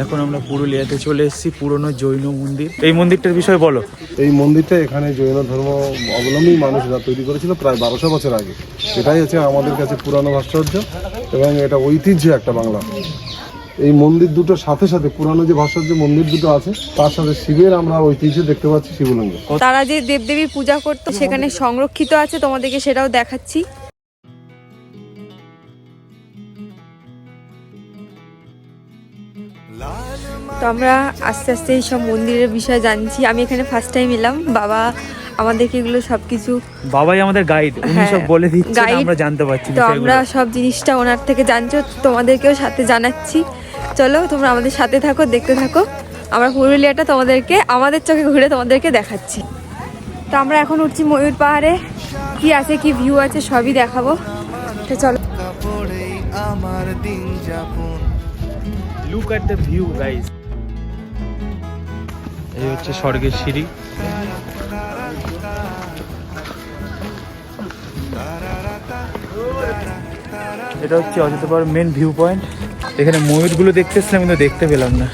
এখন আমরা পুরুলিয়াতে চলে এসেছি পুরনো জৈন মন্দির। এই মন্দিরটার বিষয়ে বলো। এই মন্দিরটা এখানে জৈন ধর্ম অবলম্বী মানুষরা তৈরি করেছিল প্রায় 1200 বছর আগে। এটাই হচ্ছে আমাদের কাছে পুরানো ভাস্কর্য এবং এটা ঐতিহ্য একটা বাংলা। এই মন্দির দুটোর সাথে সাথে পুরানো যে ভাস্কর্য মন্দির দুটো আছে তার সাথে শিবের আমরা ঐতিহ্য দেখতে পাচ্ছি শিবলিঙ্গ। তারা যে দেবদেবীর পূজা করতো সেখানে সংরক্ষিত আছে, তোমাদেরকে সেটাও দেখাচ্ছি। তো আমরা আস্তে আস্তে এইসব মন্দিরের বিষয়ে জানছি। আমি এখানে ফার্স্ট টাইম এলাম, বাবা আমাদেরকে এগুলো সবকিছু, বাবাই আমাদের গাইড, উনি সব বলে দিচ্ছে, আমরা জানতে পারছি। তো আমরা সব জিনিসটা ওনার থেকে জানছি, তোমাদেরকেও সাথে জানাচ্ছি। চলো তোমরা আমাদের সাথে থাকো, দেখতে থাকো। আমরা পুরুলিয়াটা তোমাদেরকে আমাদের চোখে ঘুরে তোমাদেরকে দেখাচ্ছি। তো আমরা এখন উঠছি ময়ূর পাহাড়ে, কি আছে কি ভিউ আছে সবই দেখাবো। তো চলো। Look at the view guys. এই হচ্ছে স্বর্গের সিঁড়ি। এটা হচ্ছে অযোধ্যা পাহাড়ের মেন ভিউ পয়েন্ট। এখানে ময়ূরগুলো দেখতে এসেছিলাম কিন্তু দেখতে পেলাম না।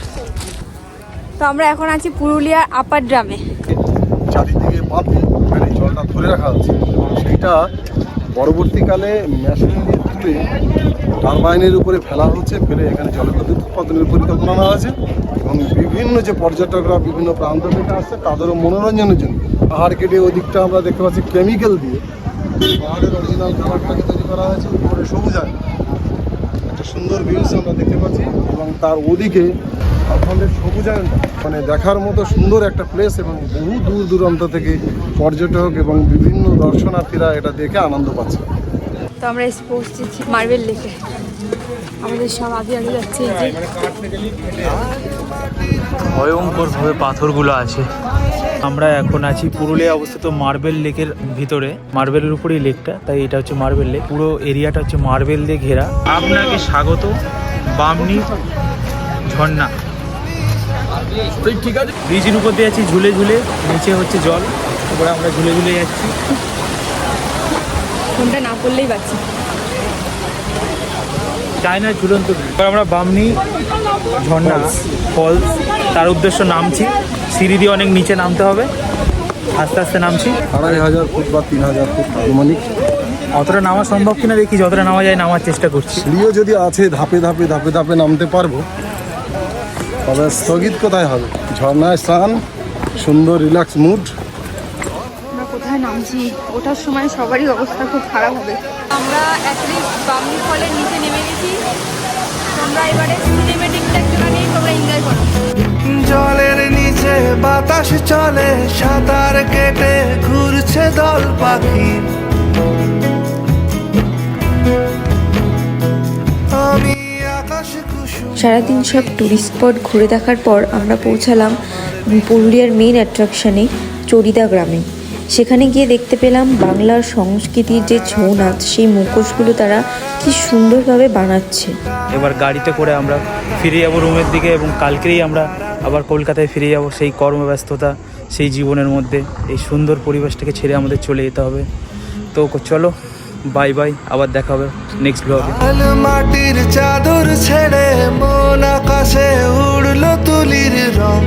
তো আমরা এখন আছি পুরুলিয়ার আপার ড্রামে। চারিদিকে বাঁধ মানে জলটা ধরে রাখা হচ্ছে এবং সেইটা পরবর্তীকালে মেশিন দিয়ে তুলে টারবাইনের উপরে ফেলা হচ্ছে, ফেলে এখানে জলবিদ্যুৎ উৎপাদনের পরিকল্পনা নেওয়া হয়েছে এবং বিভিন্ন যে পর্যটকরা বিভিন্ন প্রান্ত থেকে আসছে তাদেরও মনোরঞ্জনের জন্য পাহাড় কেটে ওই দিকটা আমরা দেখতে পাচ্ছি কেমিক্যাল দিয়ে পাহাড়ের অরিজিনাল কালারটাকে তৈরি করা হয়েছে। উপরে সবুজায় একটা সুন্দর ভিউস আমরা দেখতে পাচ্ছি এবং তার ওদিকে আপনাদের সবুজায়নটা মানে দেখার মতো সুন্দর একটা প্লেস এবং বহু দূর দূরান্ত থেকে পর্যটক এবং বিভিন্ন দর্শনার্থীরা এটা দেখে আনন্দ পাচ্ছে। তো আমরা এসে পৌঁছেছি মার্বেল লেকে। আমাদের সব আগে আগে যাচ্ছে। ভয়ঙ্করভাবে পাথরগুলো আছে। আমরা এখন আছি পুরুলিয়া অবস্থিত মার্বেল লেকের ভিতরে। মার্বেলের উপরেই লেকটা, তাই এটা হচ্ছে মার্বেল লেক। পুরো এরিয়াটা হচ্ছে মার্বেল দিয়ে ঘেরা। আপনাকে স্বাগত বামনি ঝর্ণা। ঠিক আছে, ব্রিজের উপর দিয়ে আছি ঝুলে ঝুলে, নিচে হচ্ছে জল, তারপরে আমরা ঝুলে ঝুলে যাচ্ছি। ফোনটা না করলেই বাঁচি। চায়নার ঝুলন্ত ব্রিজ। আমরা বামনি ঝর্ণা ফলস তার উদ্দেশ্য নামছি। সিঁড়ি দিয়ে অনেক নিচে নামতে হবে, আস্তে আস্তে নামছি। 2500 ফুট বা 3000 ফুট আনুমানিক। অতটা নামা সম্ভব কিনা দেখি, যতটা নামা যায় নামার চেষ্টা করছি। সিঁড়িও যদি আছে ধাপে ধাপে ধাপে ধাপে নামতে পারবো, তবে স্থগিত কোথায় হবে? ঝর্ণায় স্নান, সুন্দর রিল্যাক্স মুড। আমরা কোথায় নামছি ওঠার সময় সবারই অবস্থা খুব খারাপ হবে। আমরা অ্যাটলিস্ট বামনি ফলের নিচে নেমে গেছি। তোমরা এবারে সিনেমেটিকটা একটুখানি তোমরা এনজয় করো। জলের নিচে বাতাস চলে, সাঁতার কেটে ঘুরছে দল পাখি। আমি আকাশে কুসুম। সারাদিন সব টুরিস্ট স্পট ঘুরে দেখার পর আমরা পৌঁছালাম পুরুলিয়ার মেইন অ্যাট্রাকশানে চড়িদা গ্রামে। সেখানে গিয়ে দেখতে পেলাম বাংলার সংস্কৃতির যে ছৌ নাচ, সেই মুখোশগুলো তারা কি সুন্দরভাবে বানাচ্ছে। এবার গাড়িতে করে আমরা ফিরে যাবো রুমের দিকে এবং কালকেই আমরা আবার কলকাতায় ফিরে যাব। সেই কর্মব্যস্ততা, সেই জীবনের মধ্যে এই সুন্দর পরিবেশটাকে ছেড়ে আমাদের চলে যেতে হবে। তো চলো, বাই বাই, আবার দেখা হবে নেক্সট ব্লগে। মাটির চাদর ছেড়ে মন আকাশে উড়লো তুলির রং।